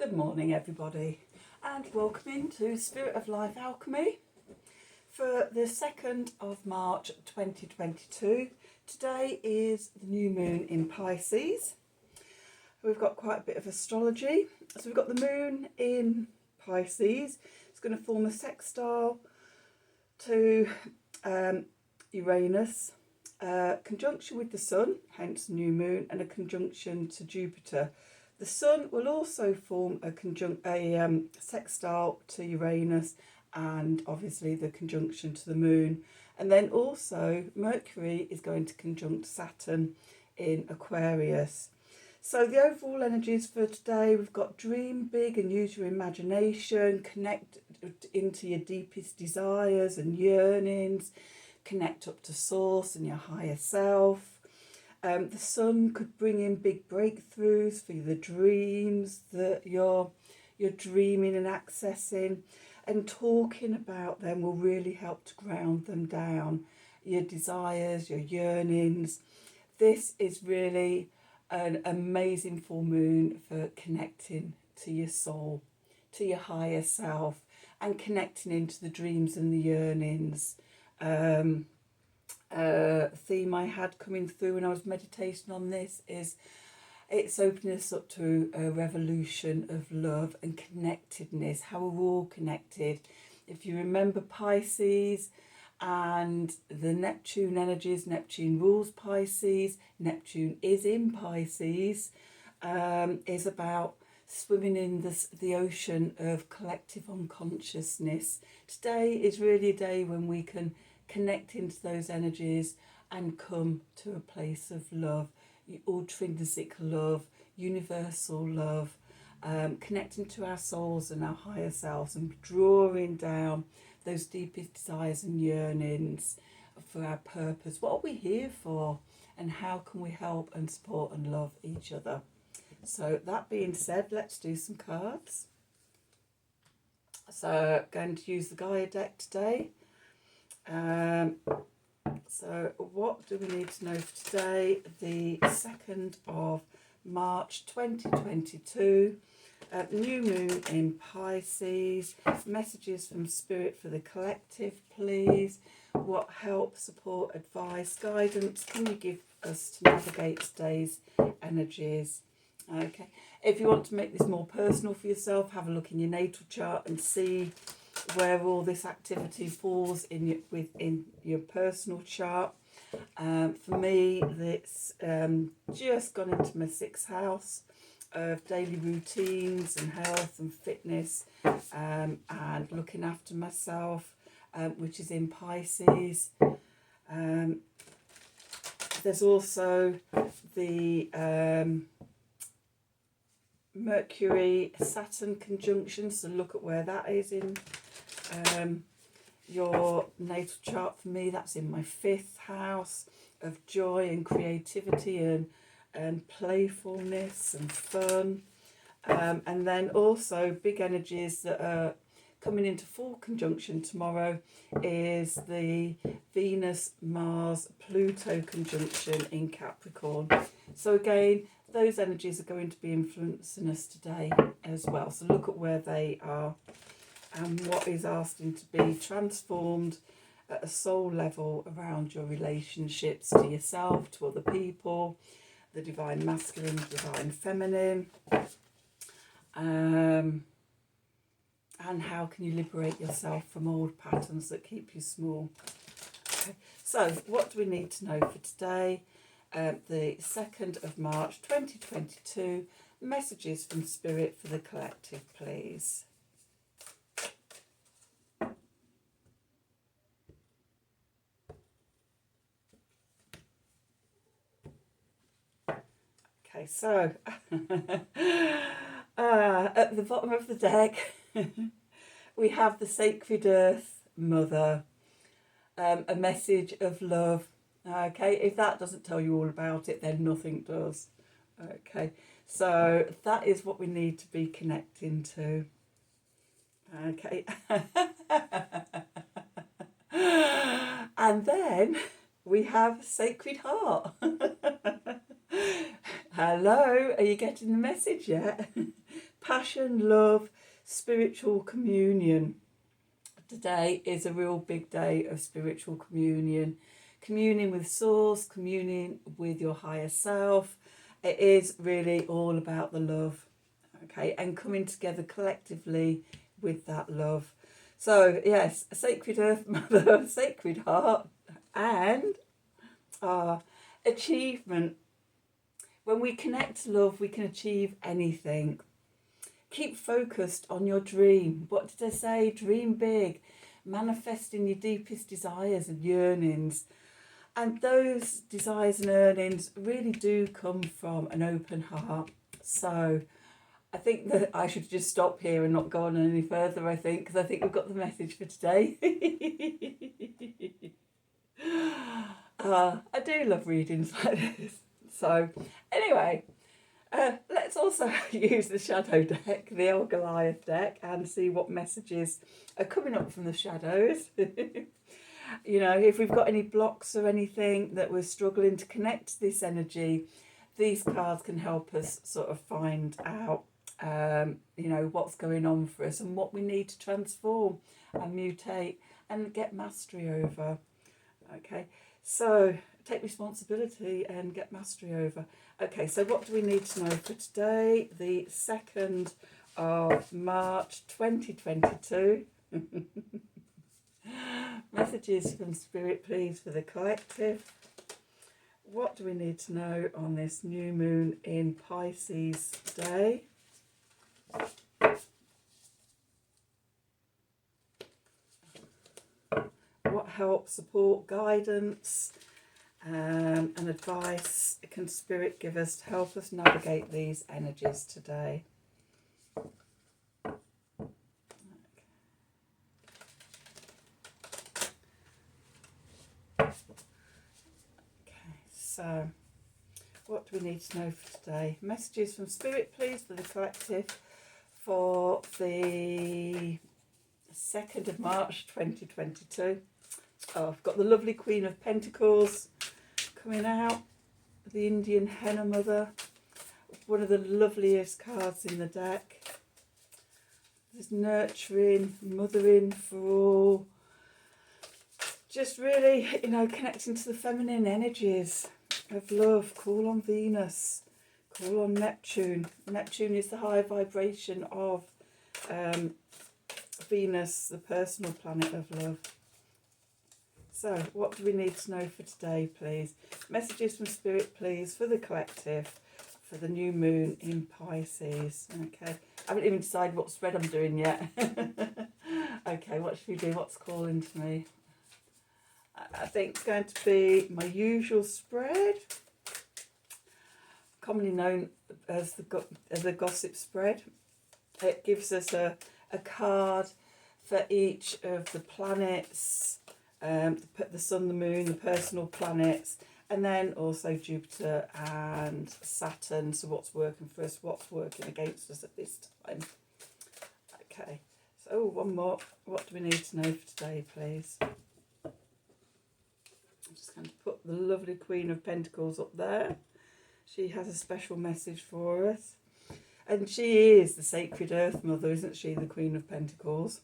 Good morning, everybody, and welcome into Spirit of Life Alchemy for the 2nd of March 2022. Today is the new moon in Pisces. We've got quite a bit of astrology. So we've got the moon in Pisces. It's going to form a sextile to Uranus, conjunction with the sun, hence new moon, and a conjunction to Jupiter. The sun will also form a sextile to Uranus and obviously the conjunction to the moon. And then also Mercury is going to conjunct Saturn in Aquarius. So the overall energies for today, we've got dream big and use your imagination, connect into your deepest desires and yearnings, connect up to source and your higher self. The sun could bring in big breakthroughs for the dreams that you're dreaming and accessing, and talking about them will really help to ground them down. Your desires, your yearnings. This is really an amazing full moon for connecting to your soul, to your higher self, and connecting into the dreams and the yearnings. Theme I had coming through when I was meditating on this is it's opening us up to a revolution of love and connectedness, how we're all connected. If you remember Pisces and the Neptune energies, Neptune rules Pisces, Neptune is in Pisces, is about swimming in the ocean of collective unconsciousness. Today is really a day when we can connect into those energies and come to a place of love, intrinsic love, universal love, connecting to our souls and our higher selves and drawing down those deepest desires and yearnings for our purpose. What are we here for, and how can we help and support and love each other? So that being said, let's do some cards. So going to use the Gaia deck today. So what do we need to know for today, the 2nd of March 2022, new moon in Pisces, messages from Spirit for the collective please, what help, support, advice, guidance can you give us to navigate today's energies? Okay, if you want to make this more personal for yourself, have a look in your natal chart and see where all this activity falls within your personal chart. For me, it's just gone into my 6th house of daily routines and health and fitness, and looking after myself, which is in Pisces. There's also the Mercury-Saturn conjunction, so look at where that is in your natal chart. For me, that's in my 5th house of joy and creativity and playfulness and fun. And then also big energies that are coming into full conjunction tomorrow is the Venus-Mars-Pluto conjunction in Capricorn. So again, those energies are going to be influencing us today as well. So look at where they are and what is asking to be transformed at a soul level around your relationships to yourself, to other people, the divine masculine, divine feminine, and how can you liberate yourself from old patterns that keep you small. Okay. So what do we need to know for today? The 2nd of March 2022, messages from Spirit for the collective please. Okay, so at the bottom of the deck we have the Sacred Earth Mother, a message of love. Okay, if that doesn't tell you all about it, then nothing does. Okay, so that is what we need to be connecting to. Okay. And then we have Sacred Heart. Hello, are you getting the message yet? Passion, love, spiritual communion. Today is a real big day of spiritual communion. Communing with Source, communing with your higher self. It is really all about the love, okay, and coming together collectively with that love. So, yes, Sacred Earth Mother, Sacred Heart, and achievement. When we connect to love, we can achieve anything. Keep focused on your dream. What did I say? Dream big. Manifesting your deepest desires and yearnings. And those desires and earnings really do come from an open heart. So I think that I should just stop here and not go on any further, I think, because I think we've got the message for today. I do love readings like this. So anyway, let's also use the shadow deck, the old Goliath deck, and see what messages are coming up from the shadows. You know, if we've got any blocks or anything that we're struggling to connect to this energy, these cards can help us sort of find out, you know, what's going on for us and what we need to transform and mutate and get mastery over. Okay, so take responsibility and get mastery over. Okay, so what do we need to know for today, the 2nd of March 2022? Messages from Spirit, please, for the collective. What do we need to know on this new moon in Pisces day? What help, support, guidance, and advice can Spirit give us to help us navigate these energies today? So, what do we need to know for today? Messages from Spirit, please, for the collective for the 2nd of March 2022. Oh, I've got the lovely Queen of Pentacles coming out, the Indian Henna Mother, one of the loveliest cards in the deck. There's nurturing, mothering for all. Just really, you know, connecting to the feminine energies of love. Call on Venus, call on Neptune. Neptune is the high vibration of Venus, the personal planet of love. So what do we need to know for today, please? Messages from Spirit, please, for the collective, for the new moon in Pisces. Okay, I haven't even decided what spread I'm doing yet. Okay, what should we do? What's calling to me? I think it's going to be my usual spread, commonly known as the gossip spread. It gives us a card for each of the planets, the sun, the moon, the personal planets, and then also Jupiter and Saturn. So what's working for us, what's working against us at this time. Okay, so one more. What do we need to know for today, please? I'm just going to put the lovely Queen of Pentacles up there. She has a special message for us. And she is the Sacred Earth Mother, isn't she, the Queen of Pentacles?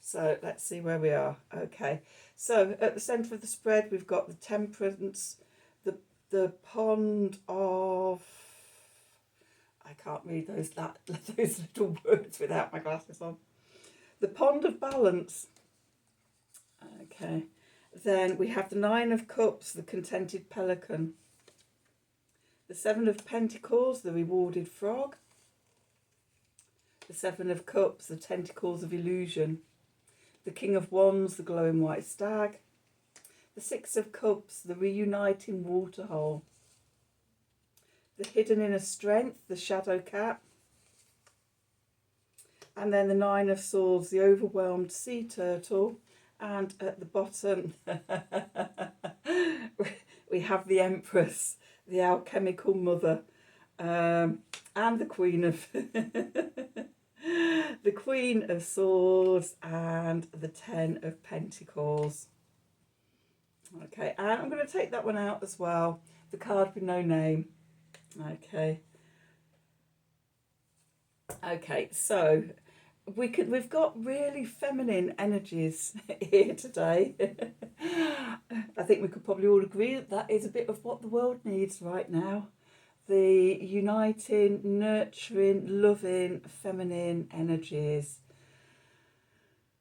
So let's see where we are. Okay, so at the centre of the spread, we've got the Temperance, the Pond of... I can't read those little words without my glasses on. The Pond of Balance. Okay. Then we have the Nine of Cups, the Contented Pelican. The Seven of Pentacles, the Rewarded Frog. The Seven of Cups, the Tentacles of Illusion. The King of Wands, the Glowing White Stag. The Six of Cups, the Reuniting Waterhole. The Hidden Inner Strength, the Shadow Cat. And then the Nine of Swords, the Overwhelmed Sea Turtle. And at the bottom, we have the Empress, the Alchemical Mother, and the Queen of the Queen of Swords and the Ten of Pentacles. Okay, and I'm going to take that one out as well. The card with no name. Okay. Okay, so we've got really feminine energies here today. I think we could probably all agree that that is a bit of what the world needs right now. The uniting, nurturing, loving, feminine energies,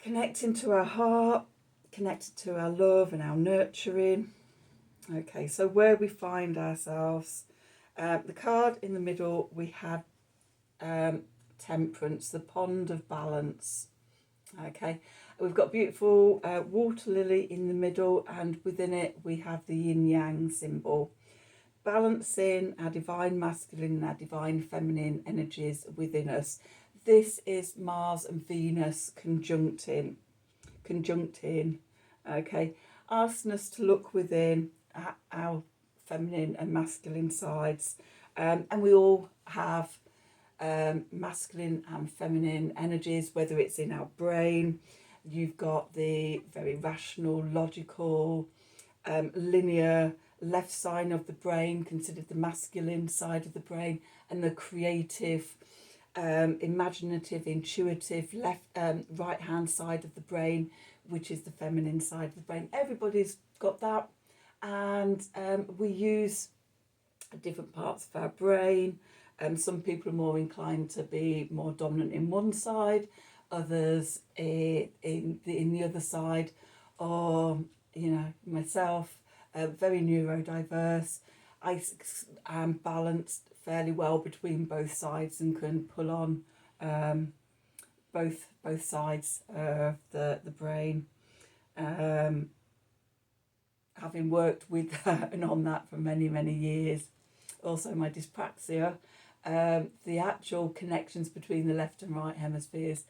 connecting to our heart, connected to our love and our nurturing. Okay, so where we find ourselves, the card in the middle, we had Temperance, the pond of balance. Okay, we've got beautiful water lily in the middle, and within it we have the yin yang symbol, balancing our divine masculine and our divine feminine energies within us. This is Mars and Venus conjuncting, okay, asking us to look within at our feminine and masculine sides, and we all have masculine and feminine energies, whether it's in our brain. You've got the very rational, logical, linear left side of the brain, considered the masculine side of the brain, and the creative, imaginative, intuitive left, right hand side of the brain, which is the feminine side of the brain. Everybody's got that, and we use different parts of our brain. Some people are more inclined to be more dominant in one side, others in the other side, or myself, very neurodiverse. I am balanced fairly well between both sides and can pull on both sides of the brain. Having worked with that and on that for many years. Also my dyspraxia, the actual connections between the left and right hemispheres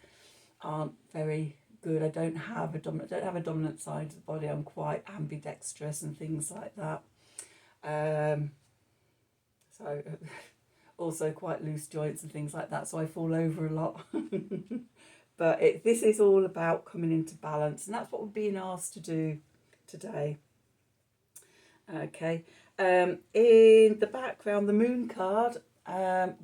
aren't very good. I don't have a dominant side of the body. I'm quite ambidextrous and things like that. So also quite loose joints and things like that. So I fall over a lot. But this is all about coming into balance, and that's what we're being asked to do today. Okay. In the background, the moon card,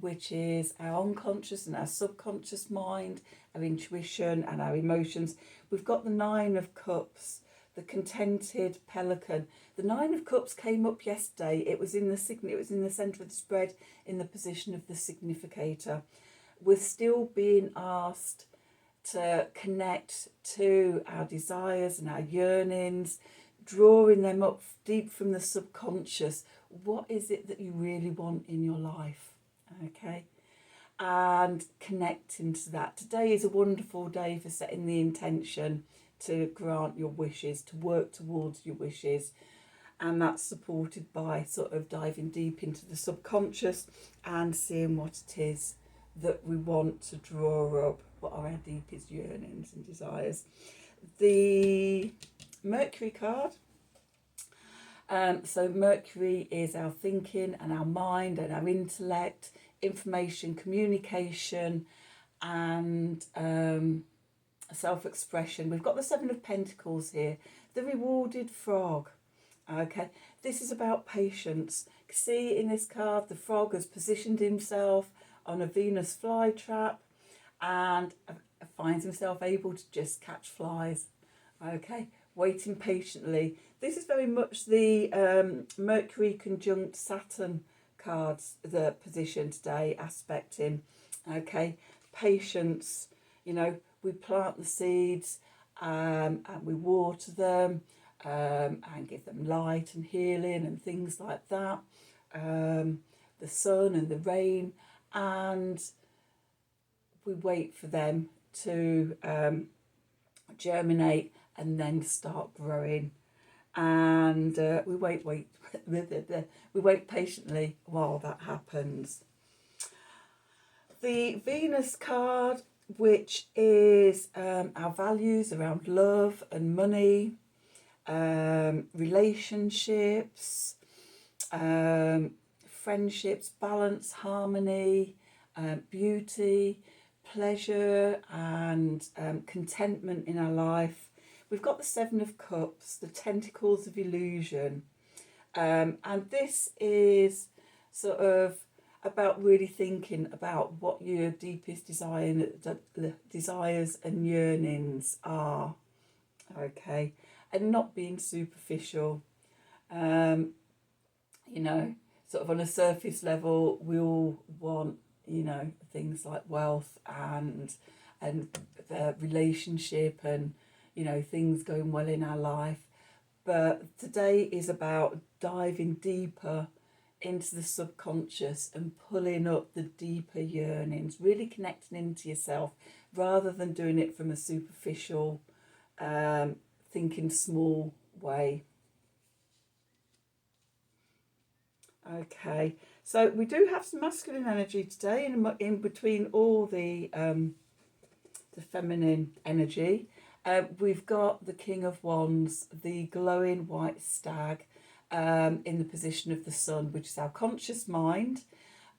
which is our unconscious and our subconscious mind, our intuition and our emotions. We've got the Nine of Cups, the contented pelican. The Nine of Cups came up yesterday. It was in the centre of the spread, in the position of the significator. We're still being asked to connect to our desires and our yearnings, drawing them up deep from the subconscious. What is it that you really want in your life? Okay, and connecting to that. Today is a wonderful day for setting the intention to grant your wishes, to work towards your wishes, and that's supported by sort of diving deep into the subconscious and seeing what it is that we want to draw up, what are our deepest yearnings and desires. The Mercury card. So Mercury is our thinking and our mind and our intellect, information, communication, and self-expression. We've got the Seven of Pentacles here, the rewarded frog. Okay, this is about patience. See in this card, the frog has positioned himself on a Venus flytrap and finds himself able to just catch flies. Okay, waiting patiently. This is very much the Mercury conjunct Saturn cards, the position today, aspecting. Okay, patience. We plant the seeds and we water them and give them light and healing and things like that. The sun and the rain, and we wait for them to germinate and then start growing, and we wait we wait patiently while that happens. The Venus card, which is our values around love and money, relationships, friendships, balance, harmony, beauty, pleasure, and contentment in our life. We've got the Seven of Cups, the tentacles of illusion, and this is sort of about really thinking about what your deepest desires and yearnings are, okay, and not being superficial. Um, you know, sort of on a surface level, we all want, things like wealth and relationship and, things going well in our life. But today is about diving deeper into the subconscious and pulling up the deeper yearnings, really connecting into yourself rather than doing it from a superficial, thinking small way. Okay, so we do have some masculine energy today in between all the feminine energy. We've got the King of Wands, the glowing white stag, in the position of the sun, which is our conscious mind,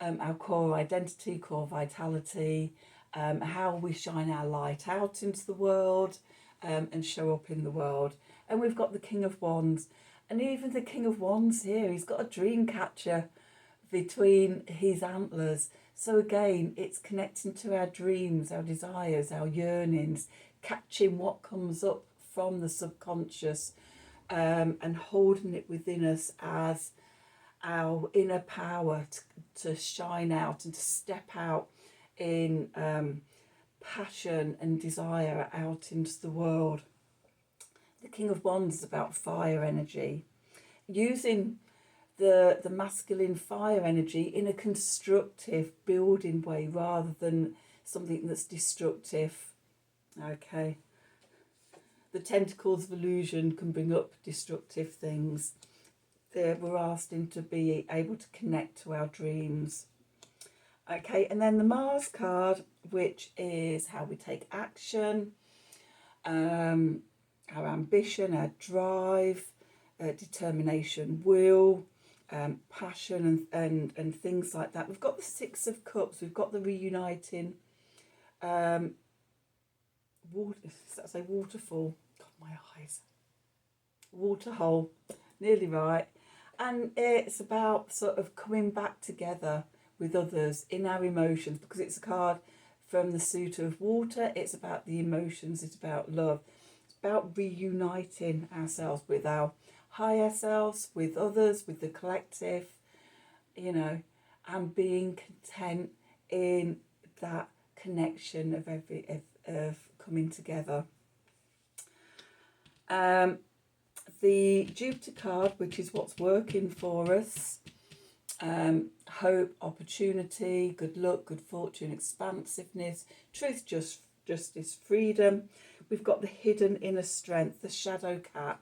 our core identity, core vitality, how we shine our light out into the world, and show up in the world. And we've got the King of Wands. And even the King of Wands here, he's got a dream catcher between his antlers. So again, it's connecting to our dreams, our desires, our yearnings, catching what comes up from the subconscious, and holding it within us as our inner power to shine out and to step out in passion and desire out into the world. The King of Wands is about fire energy, using the masculine fire energy in a constructive, building way rather than something that's destructive. Okay. The tentacles of illusion can bring up destructive things. We're asking to be able to connect to our dreams. Okay, and then the Mars card, which is how we take action, our ambition, our drive, determination, will, passion, and things like that. We've got the Six of Cups. We've got the reuniting. Water. Does that say waterfall? God, my eyes. Waterhole. Nearly right. And it's about sort of coming back together with others in our emotions, because it's a card from the suit of water. It's about the emotions. It's about love. It's about reuniting ourselves with our higher selves, with others, with the collective, and being content in that connection of coming together. The Jupiter card, which is what's working for us, hope, opportunity, good luck, good fortune, expansiveness, truth, justice, freedom. We've got the hidden inner strength, the shadow cat,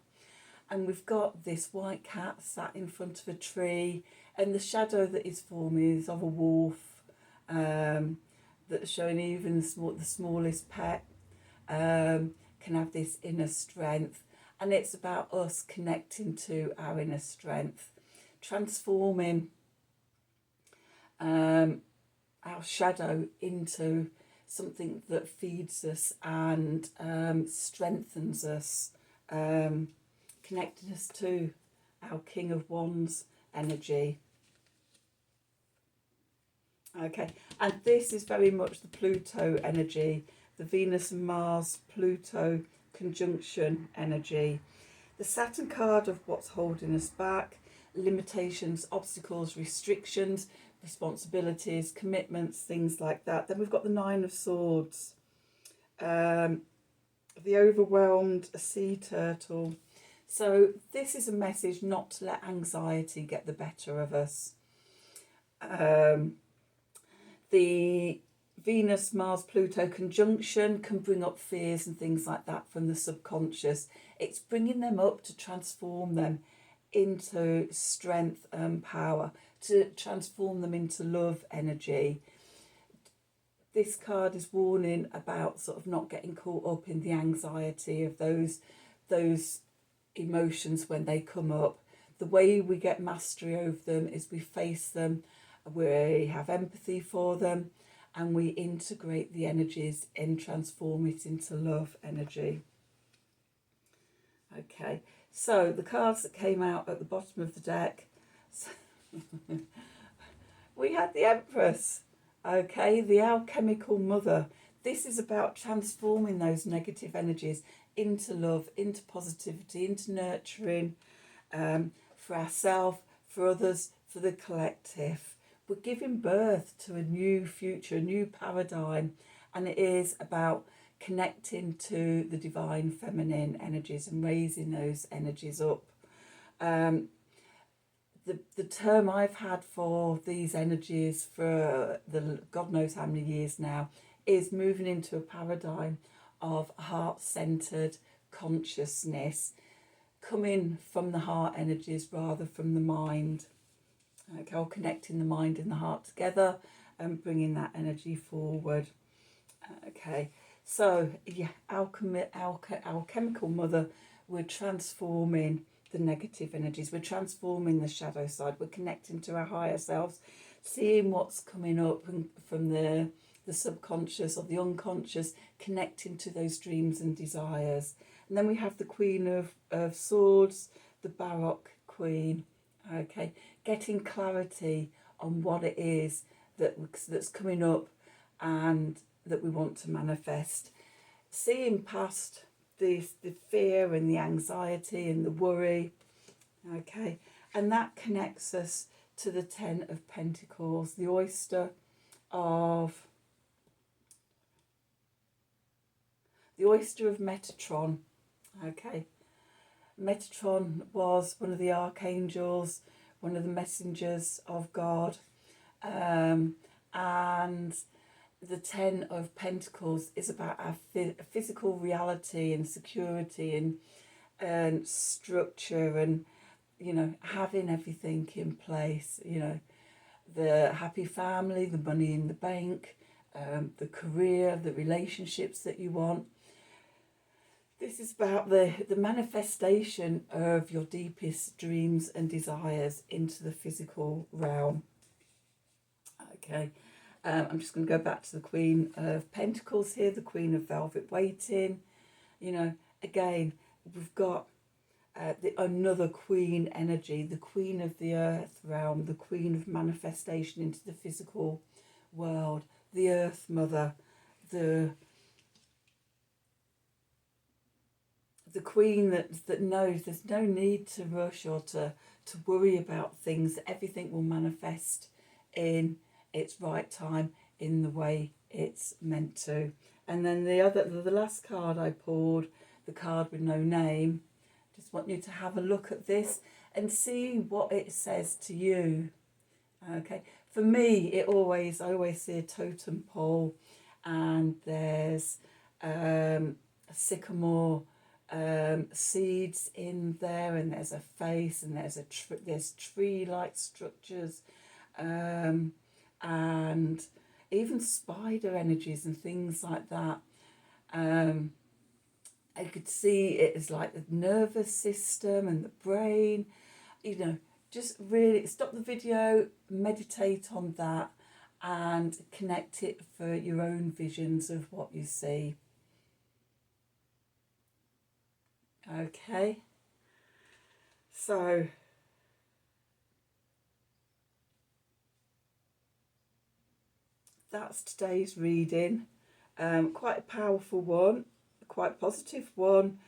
and we've got this white cat sat in front of a tree, and the shadow that is forming is of a wolf, that's showing even the smallest pet can have this inner strength. And it's about us connecting to our inner strength, transforming our shadow into something that feeds us and strengthens us, connecting us to our King of Wands energy. Okay, and this is very much the Pluto energy, the Venus and Mars Pluto conjunction energy. The Saturn card of what's holding us back, limitations, obstacles, restrictions, responsibilities, commitments, things like that. Then we've got the Nine of Swords, the overwhelmed sea turtle. So this is a message not to let anxiety get the better of us. The Venus, Mars, Pluto conjunction can bring up fears and things like that from the subconscious. It's bringing them up to transform them into strength and power, to transform them into love energy. This card is warning about sort of not getting caught up in the anxiety of those emotions when they come up. The way we get mastery over them is we face them, we have empathy for them, and we integrate the energies and transform it into love energy. Okay, so the cards that came out at the bottom of the deck, we had the Empress, okay, the alchemical mother. This is about transforming those negative energies into love, into positivity, into nurturing, for ourselves, for others, for the collective. We're giving birth to a new future, a new paradigm, and it is about connecting to the divine feminine energies and raising those energies up. The term I've had for these energies for the God knows how many years now is moving into a paradigm of heart-centered consciousness, coming from the heart energies rather from the mind. Okay, or connecting the mind and the heart together and bringing that energy forward. Okay, so yeah, alchemical mother, we're transforming the negative energies, we're transforming the shadow side, we're connecting to our higher selves, seeing what's coming up from the subconscious or the unconscious, connecting to those dreams and desires. And then we have the Queen of Swords, the Baroque Queen. Okay, getting clarity on what it is that's coming up and that we want to manifest. Seeing past the fear and the anxiety and the worry. Okay, and that connects us to the Ten of Pentacles, the oyster of Metatron. Okay, Metatron was one of the archangels, one of the messengers of God, and the Ten of Pentacles is about our physical reality and security and structure and, you know, having everything in place, you know, the happy family, the money in the bank, the career, the relationships that you want. This is about the manifestation of your deepest dreams and desires into the physical realm. Okay, I'm just going to go back to the Queen of Pentacles here, the Queen of Velvet Waiting. You know, again, we've got another Queen energy, the Queen of the Earth realm, the Queen of manifestation into the physical world, the Earth Mother, the Queen that knows there's no need to rush or to worry about things. Everything will manifest in its right time, in the way it's meant to. And then the last card I pulled, the card with no name. Just want you to have a look at this and see what it says to you. Okay, for me, I always see a totem pole, and there's a sycamore seeds in there, and there's a face, and there's tree-like structures, and even spider energies and things like that. I could see it as like the nervous system and the brain. You know, just really stop the video, meditate on that, and connect it for your own visions of what you see. Okay, so that's today's reading. Quite a powerful one, quite positive one.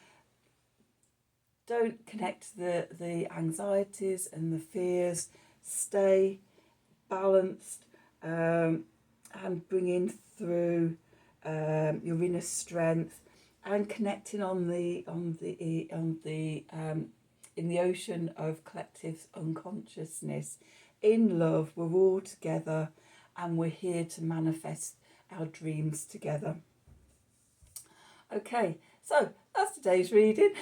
Don't connect the anxieties and the fears. Stay balanced, and bringing through your inner strength, and connecting in the ocean of collective unconsciousness. In love, we're all together, and we're here to manifest our dreams together. Okay, so that's today's reading.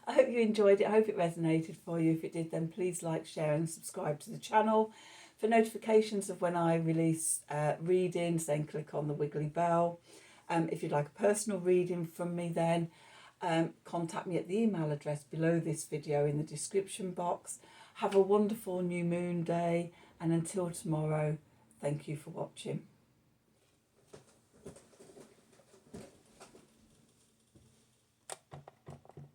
I hope you enjoyed it. I hope it resonated for you. If it did, then please like, share and subscribe to the channel. For notifications of when I release readings, then click on the wiggly bell. If you'd like a personal reading from me, then contact me at the email address below this video in the description box. Have a wonderful new moon day, and until tomorrow, thank you for watching.